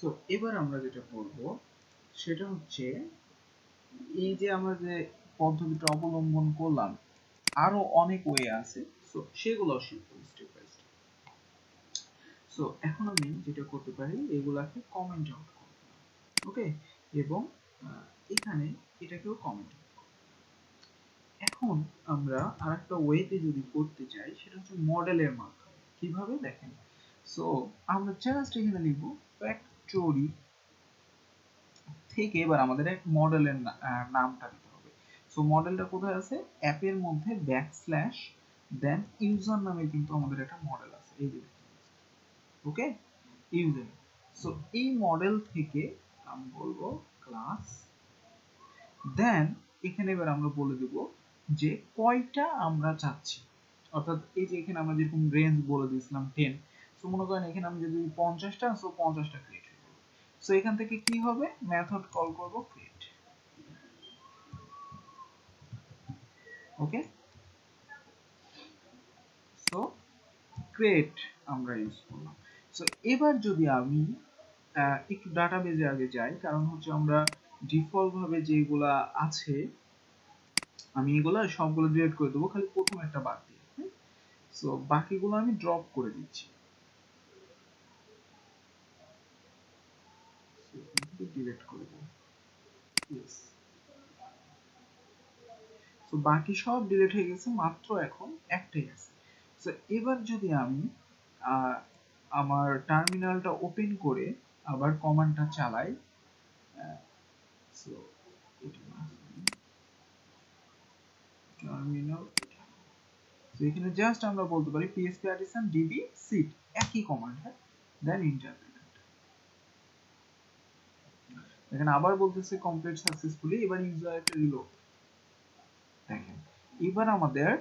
So এবার আমরা যেটা করব সেটা হচ্ছে এই যে আমরা যে পদ্ধতিটা অবলম্বন করলাম আরো অনেক ওয়ে আছে, সো সেগুলো শিখব স্টেপ বাই স্টেপ। সো এখন আমি যেটা করতে পারি এগুলাকে কমেন্ট আউট করব, ওকে, এবং এখানে এটাকেও কমেন্ট। এখন আমরা আরেকটা ওয়েতে যদি করতে চাই সেটা হচ্ছে মডেলের মাধ্যমে। কিভাবে দেখেন, সো আমরা জাস্ট এখানে লিখব ফ্যাক্টরি থেকে এবার আমাদের এক মডেলের নামটা দিতে হবে। সো মডেলটা কোথায় আছে, অ্যাপের মধ্যে ব্যাকস্ল্যাশ দেন ইউজার নামে কিন্তু আমাদের একটা মডেল আছে, এই যে ওকে ইউজার। সো এই মডেল থেকে আমি বলবো ক্লাস, দেন এখানে এবার আমরা বলে দেব যে কয়টা আমরা চাচ্ছি, অর্থাৎ এই যে এখানে আমরা যেরকম রেঞ্জ বলে দিয়েছিলাম 10, সো মনে করেন এখানে আমি যদি 50টা, সো 50টা ক্রিয়েট হয়ে যাবে। সো এখান থেকে কি হবে, মেথড কল করব ক্রিয়েট, ওকে। সো ক্রিয়েট আমরা ইউজ করলাম। সো এবার যদি আমি একটু ডাটাবেজে আগে যাই, কারণ হচ্ছে আমরা ডিফল্ট ভাবে যেগুলা আছে আমি এগুলা সবগুলো ডিলিট করে দেবো, খালি প্রথম একটা বাদ দিয়ে। সো বাকিগুলো আমি ড্রপ করে দিচ্ছি, ডিলিট করে দেবো। ইয়েস, সো বাকি সব ডিলিট হয়ে গেছে, মাত্র এখন একটাই আছে। সো এবার যদি আমি আমার টার্মিনালটা ওপেন করে আবার কমান্ডটা চালাই, সো টার্মিনাল, তো এখানে জাস্ট আমরা বলতে পারি php artisan db seed, একই কমান্ড, হ্যাঁ, দেন এন্টার। এখানে আবার বলতেছে কমপ্লিট সাকসেসফুলি, এবার ইউজার একটা রিলোড। দেখেন এবার আমাদের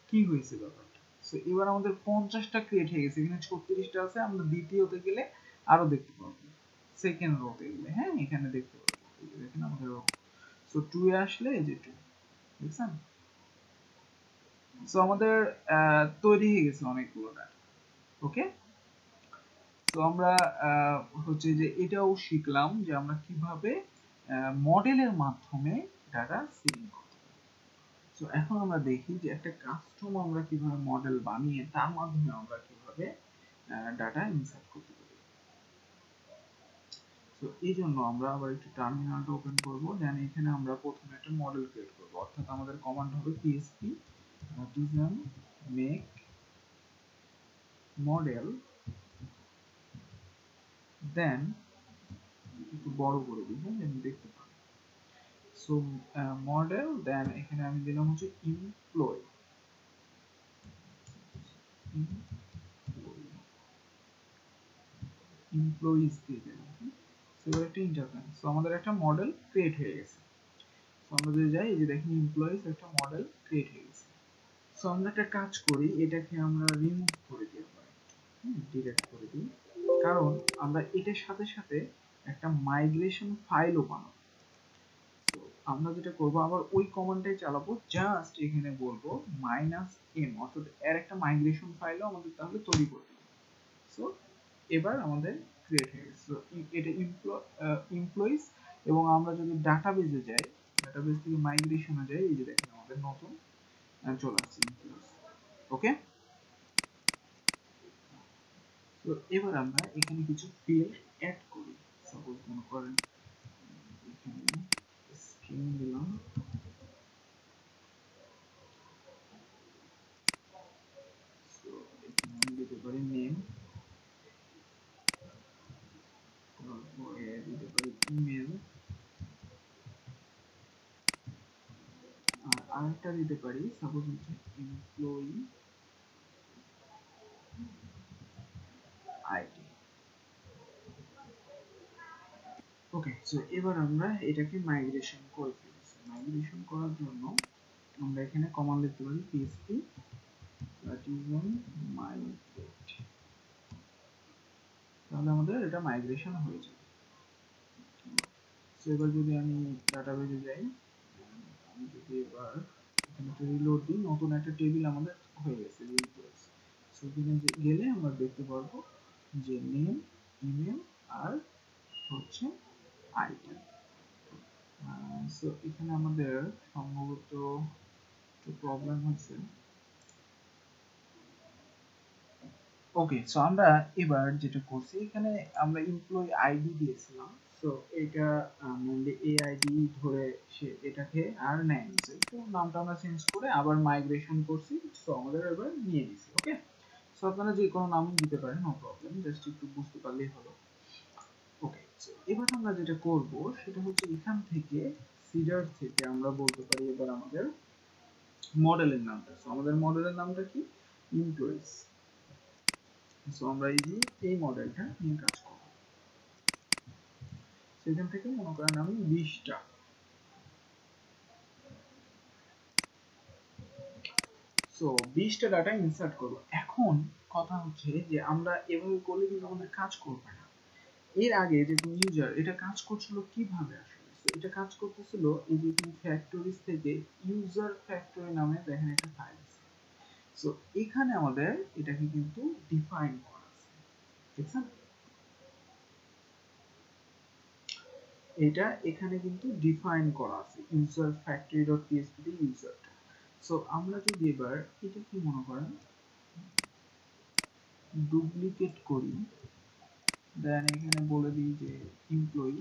কি হয়েছে ব্যাপারটা, সো এবার আমাদের 50টা ক্রিয়েট হয়ে গেছে, এখানে 36টা আছে, আমরা দ্বিতীয়তে গেলে আরো দেখতে পাবো, সেকেন্ড রোতে গেলে, হ্যাঁ এখানে দেখতে পাবো, দেখেন আমাদের রো, সো 2 এ আসলে এই যে 2, দেখছেন। সো আমাদের তৈরি হয়ে গেছে অনেকগুলো ডাটা, ওকে। তো আমরা হচ্ছে যে এটাও শিখলাম যে আমরা কিভাবে মডেলের মাধ্যমে ডাটা সিলিং করতে পারি। তো এখন আমরা দেখি যে একটা কাস্টম আমরা কিভাবে মডেল বানিয়ে তার মাধ্যমে আমরা কিভাবে ডাটা ইনসার্ট করতে পারি। তো এই জন্য আমরা আবার একটু টার্মিনালটা ওপেন করব, দেন এখানে আমরা প্রথমে একটা মডেল ক্রিয়েট করব, অর্থাৎ আমাদের কমান্ড হবে php artisan make model, দেন একটু বড় করে দিই, হ্যাঁ যেন দেখতে পাই। সো মডেল, দেন এখানে আমি দিলাম হচ্ছে এমপ্লয়ি, এমপ্লয়িজ দিয়ে দিলাম। সো এবার একটা ইন্টারফেস, সো আমাদের একটা মডেল ক্রিয়েট হয়ে গেছে। সো আমরা যদি যাই, এই যে দেখেন এমপ্লয়িজ একটা মডেল ক্রিয়েট হয়ে গেছে। সো আমরা একটা কাজ করি, এটাকে আমরা রিমুভ করে দিই, ডিলিট করে দিই, কারণ আমরা এটার সাথে সাথে একটা মাইগ্রেশন ফাইলও বানাবো। আমরা যেটা করব আবার ওই কমান্ডটাই চালাবো, জাস্ট এখানে বলবো -m, অর্থাৎ এর একটা মাইগ্রেশন ফাইলও আমাদের তাহলে তৈরি করতে হবে। সো এবার আমাদের ক্রিয়েট হয়ে গেছে। সো এটা এমপ্লয়িজ, এবং আমরা যদি ডাটাবেজে যাই, ডাটাবেজ থেকে মাইগ্রেশনে যাই, এই যে দেখেন আমাদের নতুন চলে আসছে এমপ্লয়িজ, ওকে। তো এবার আমরা এখানে কিছু ফিল্ড অ্যাড করি, সাপোজ মনে করেন এখানে স্ট্রিং দিলাম, দিতে পারি নেম, তারপরে দিতে পারি ইমেল, আর আরেকটা দিতে পারি সাপোজ হচ্ছে এমপ্লয়ি আইডি, ওকে। সো এবার আমরা এটাকে মাইগ্রেশন করে ফেলেছি। মাইগ্রেশন করার জন্য আমরা এখানে কমান্ড লিখতে পারি php artisan migrate, তাহলে আমাদের এটা মাইগ্রেশন হয়ে যাবে। সো এবার যদি আমি ডাটাবেজে যাই, আমি যদি এবার এখানে একটা রিলোড দিই, নতুন একটা টেবিল আমাদের হয়ে গেছে রিলোড। সো এখানে গেলে আমরা দেখতে পারবো যে নেম, ইমেল আর হচ্ছে আইডি। সো এখানে আমাদের সম্ভবত একটু প্রবলেম হচ্ছে। ওকে, সো আমরা এবার যেটা করছি, এখানে আমরা এমপ্লয়ি আইডি দিয়েছিলাম। সো এটা মেইনলি এই আইডি ধরে সে এটাকে আর নেয় নিছে, তো নামটা আমরা চেঞ্জ করে আবার মাইগ্রেশন করছি। সো আমাদের এবার নিয়ে নিছি। ওকে, সো আপনারা যে কোনো নাম দিতে পারেন, নো প্রবলেম, জাস্ট একটু বুঝতে পারলেই হলো। ওকে, সো এবার আমরা যেটা করব সেটা হচ্ছে এখান থেকে সিডার থেকে আমরা বলতে পারি এবার আমাদের মডেলের নামটা। সো আমাদের মডেলের নামটা কি? এমপ্লয়িজ। সো আমরা এই মডেলটা নিয়ে কাজ করব। সেখান থেকে মনে করেন আমি 20টা, সো 20টা ডাটা ইনসার্ট করব। এখন কথা হচ্ছে যে আমরা এভাবে করলে কিন্তু আমাদের কাজ করবে না। এর আগে যে ইউজার এটা কাজ করছিল কিভাবে আসলে? সো এটা কাজ করতেছিল এই যে তুমি ফ্যাক্টরিজ থেকে ইউজার ফ্যাক্টরি নামে দেখেন একটা ফাইল আছে। সো এখানে আমাদের এটাকে কিন্তু ডিফাইন করা আছে, ঠিক আছে? এটা এখানে কিন্তু ডিফাইন করা আছে ইউজার factory.php তে ইউজারটা। সো আমরা যদি এবার এটা কি মনে করেন ডুপ্লিকেট করি, দেন এখানে বলে দিই যে এমপ্লয়ি।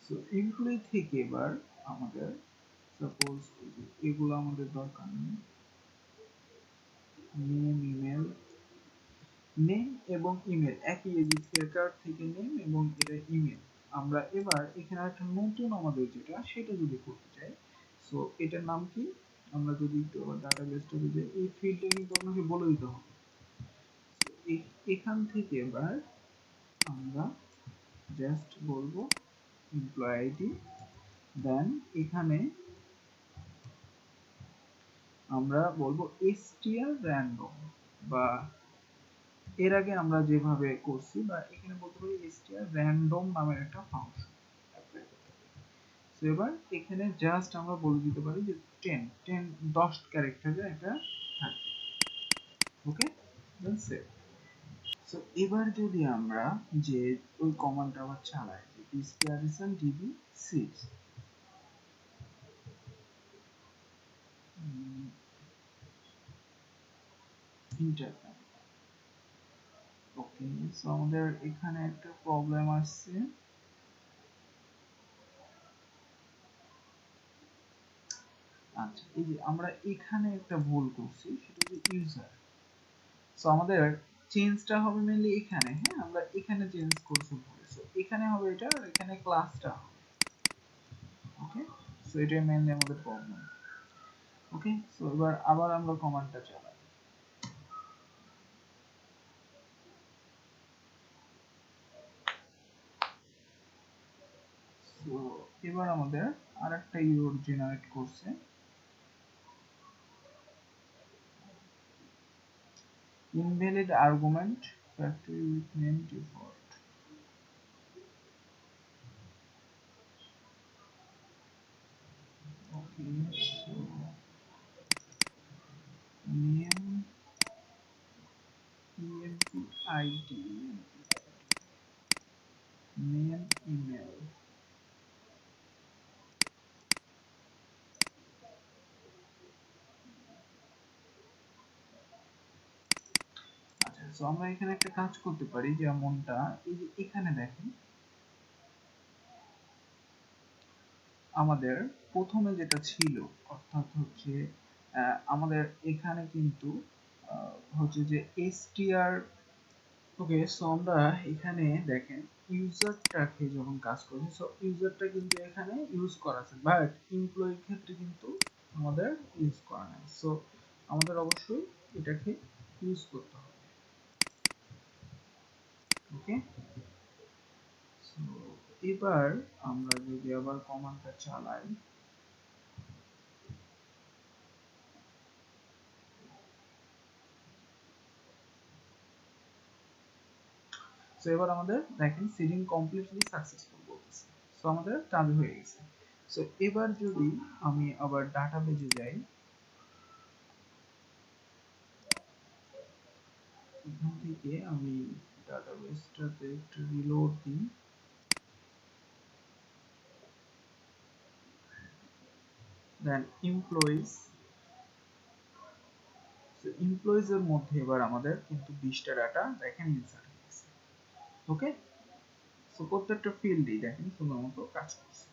সো এমপ্লয়ি থেকে এবার আমাদের সাপোজ এগুলো আমাদের দরকার নেই, নেম ইমেল, নেম এবং ইমেল একই, এজিকেটার থেকে নেম এবং এটা ইমেল। আমরা এবার এখানে একটা নতুন আমাদের যেটা সেটা যদি করতে চাই, সো এটার নাম কি? আমরা যদি একটু আবার ডাটাবেসটাতে যাই, এই ফিল্ডটা কিন্তু আপনাকে বলে দিতে হবে। এখান থেকে এবার আমরা জাস্ট বলবো এমপ্লয়ি আইডি, দেন এখানে আমরা বলবো str random, বা এর আগে আমরা যেভাবে করছি, বা এখানে বলতে পারি str random নামের একটা ফাংশন অ্যাপ্লাই করতে পারি। সো এবার এখানে জাস্ট আমরা বলে দিতে পারি যে 10 ক্যারেক্টারের একটা থাকবে। ওকে, দেন সেভ। সো এবার যদি আমরা যে ওই কমান্ডটা আবার চালাই, যে ডিসপ্লে ডিবি সিডস, ইন্টার। ওকে, সো আমাদের এখানে একটা প্রবলেম আসছে। আচ্ছা, এই যে আমরা এখানে একটা ভুল করছি, সেটা হচ্ছে ইউজার। সো আমাদের চেঞ্জটা হবে মেইনলি এখানে, হ্যাঁ আমরা এখানে চেঞ্জ করছি ভুলে। সো এখানে হবে এটা, আর এখানে ক্লাসটা হবে। ওকে, সো এটাই মেইনলি আমাদের প্রবলেম। ওকে, সো এবার আবার আমরা কমান্ডটা চালাই। সো এবার আমাদের আরেকটা ইউআর জেনারেট করছে, invalid argument factory with name default. Okay, so name emp id, name email। আচ্ছা, সো আমরা এখানে একটা কাজ করতে পারি, যেমনটা এই যে এখানে দেখেন আমাদের প্রথমে যেটা ছিল, অর্থাৎ হচ্ছে আমাদের এখানে কিন্তু হচ্ছে যে str। ওকে, সো আমরা এখানে দেখেন ইউজারটাকে যখন কাজ করি, সো ইউজারটা কিন্তু এখানে ইউজ করা আছে, বাট এমপ্লয়ির ক্ষেত্রে কিন্তু আমাদের ইউজ করা নাই। সো আমাদের অবশ্যই এটাকে ইউজ করতে হবে। ওকে, সো এবার আমরা যদি আবার কমান্ডটা চালাই, সো এবার আমাদের দেখেন সিডিং কমপ্লিটলি সাকসেসফুল বলতেছে। সো আমাদের কাজ হয়ে গেছে। সো এবার যদি আমি আবার ডাটাবেজে যাই, এখান থেকে আমি ডাটাবেসটাতে একটু রিলোড দিই। দেন এমপ্লয়িজ, এমপ্লয়িজ এর মধ্যে এবার আমাদের কিন্তু 20টা ডাটা দেখেন ইনসার্ট হয়েছে। ওকে, সো প্রত্যেকটা ফিল্ডই দেখেন সুন্দর মতো কাজ করছে।